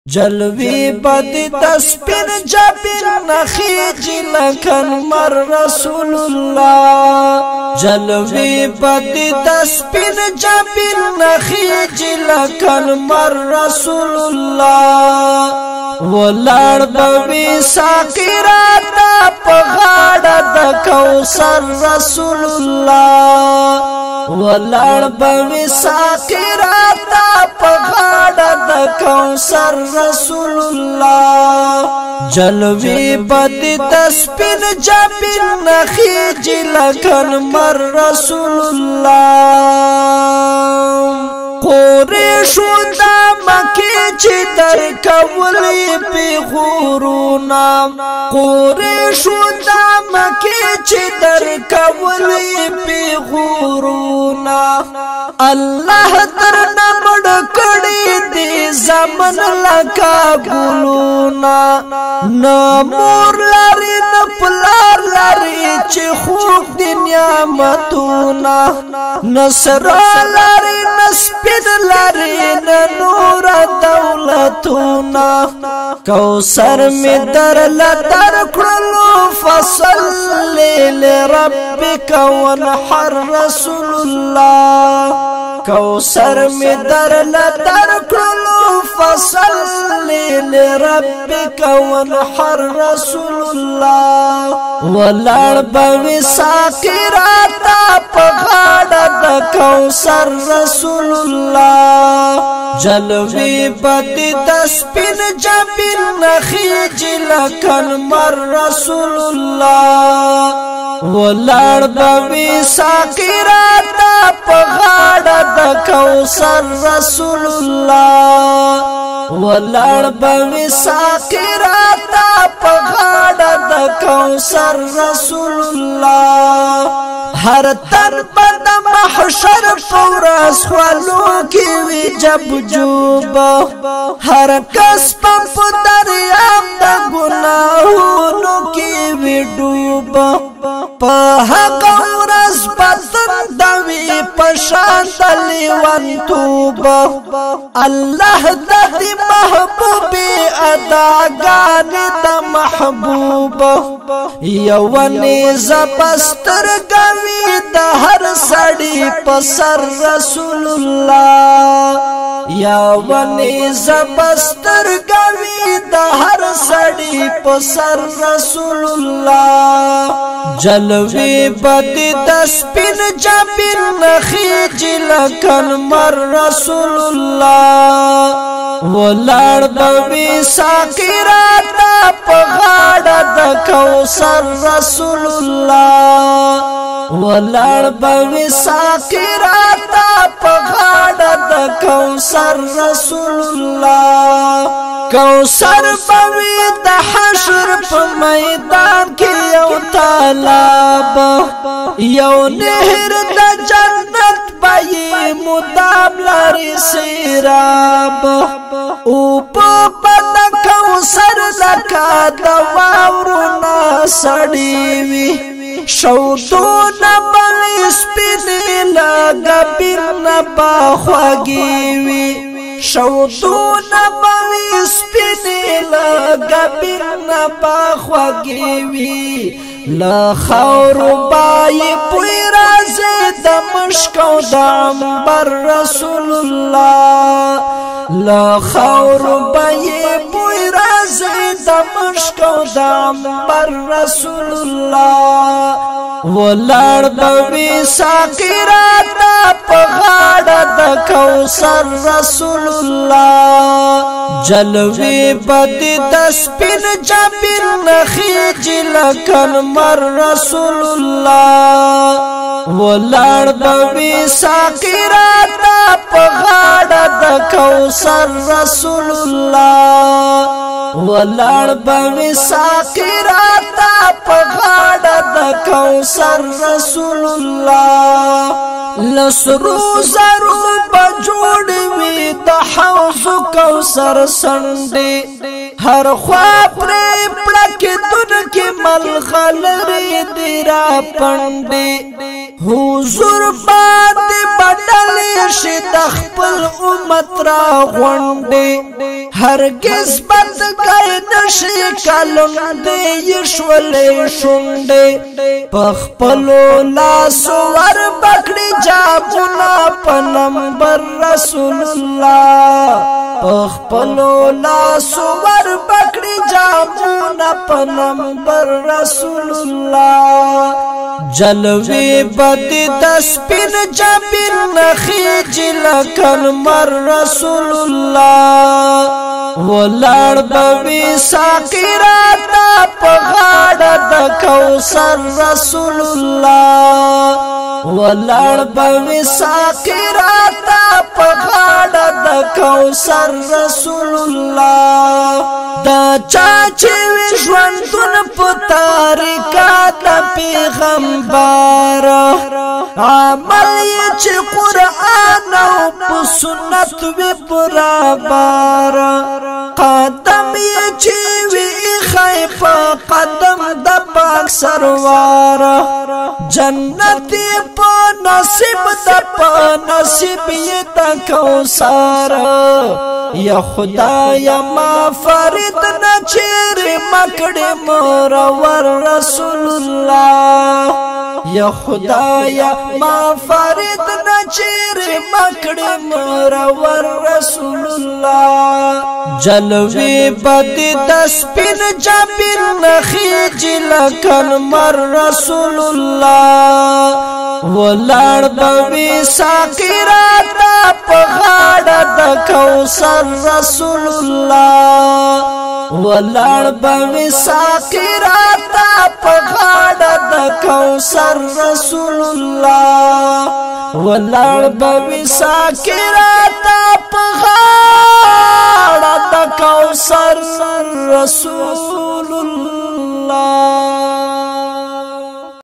جلوی بدی تسپین جبین نخیج لکن مر رسول اللہ جلوی بدی تسپین جبین نخیج لکن مر رسول اللہ ولار بوی ساقی راتا پغاڑا دا کوثر رسول اللہ ولار بوی ساقی راتا پغاڑا دا کوثر رسول اللہ جلوی بدی تسپین جبین نخیج لکن مر رسول اللہ قریشو دا مکی چی در کولی پی غورونا قریشو دا مکی چی در کولی پی غورونا اللہ در نمڑ کڑی دی زمن لکا گلونا نمور لاری نپلار لاری چی خوب دی نعمتونا نصر لاری نسپید لاری نور دولتونا کوثر می در لدر کرلو فصلی لربک ونحر رسول اللہ کوثر می در لدر کرلو فصلی لربک ونحر رسول اللہ ولار بوی ساقی راتا پغاڑا دا کوثر رسول اللہ جلوی بدی تسپین جبین نخیج لکن مر رسول اللہ ولار بوی ساقی راتا پغاڑا دا کوثر رسول اللہ ولار بوی ساقی راتا پغاڑا دا کوثر رسول اللہ ہر تن بند محشر فورس خولو کی وی جب جوبا ہر کس پمپ دریاب دا گناہونو کی وی ڈوبا پا حق ورس بدن دوی پشان دلیوان توبا اللہ دا دی محبوبی اداگان دا محبوبا یوانی زبستر گوی دا ہر سڑی پسر رسول اللہ یوانی زبستر گوی دا ہر سڑی پسر رسول اللہ جلوی بدی تسپین جبین نخیج لکن مر رسول اللہ ولار بوی ساقی راتا پغاڑا دا کوثر رسول اللہ ولار بوی ساقی راتا پغاڑا دا کوثر رسول اللہ کوثر بوی دا حشر پا میدان کی یو تالاب یو نهر دا جنت بایی مدام لاری سیراب اوپا پا کوثر لکا دا واورونا سڑیوی شودونا بلی سپینی لگا بیرنا باخواگیوی شودونا بلی سپینی لگا بیرنا باخواگیوی لخورو بائی پوی رازی دمشکو دامبر رسول اللہ لخورو بائی پوی رازی دمشکو دامبر رسول اللہ ولار بوی ساقی راتا پغاڑا دا کوثر رسول اللہ جلوی بدی تسپین جبین نخیج لکن مر رسول اللہ ولار بوی ساقی راتا پغاڑا دا کوثر رسول اللہ ولار بوی ساقی راتا پغاڑا دا کوثر رسول اللہ لسرو زرو بجوڑ وی دا حوض کوثر سنڈی هر خوا پری پڑک دن کی ملغلری دیرا پندی حضور باندې بدلی شي د خپل امت را غونډې هرگز بند کای نشي کلم دې شولې شونډې په خپلو لاسو ور بکړي جابونه په نمبر رسول الله په خپلو لاسو ور بکړي جابونه په نمبر رسول الله جلوی بدی دسپین جبین نخیج لکن مر رسول اللہ ولار بوی ساقی راتا پغاڑ دا کوثر رسول اللہ ولار بوی ساقی راتا پغاڑ دا کوثر رسول اللہ دا چاچی وی ژوندون په تاریکات پیغمبر عمل یې چې قرآن او په سنت وی برابر قدم یې چې وی خای په قدم د پاک سروار جنت په نصیب د په نصیب یې د کوثر یا خدایا ما فرید نچیر مکڑی مرور رسول اللہ یا خدایا ما فرید نچیر مکڑی مرور رسول اللہ جلوی بدی دسپین جبین نخیج لکن مر رسول اللہ ولار بوی ساقی راتا پغاڑ دا کوثر رسول اللہ ولار بوی ساقی راتا پغاڑ دا کوثر رسول اللہ ولار بوی ساقی راتا پغاڑ دا کوثر رسول اللہ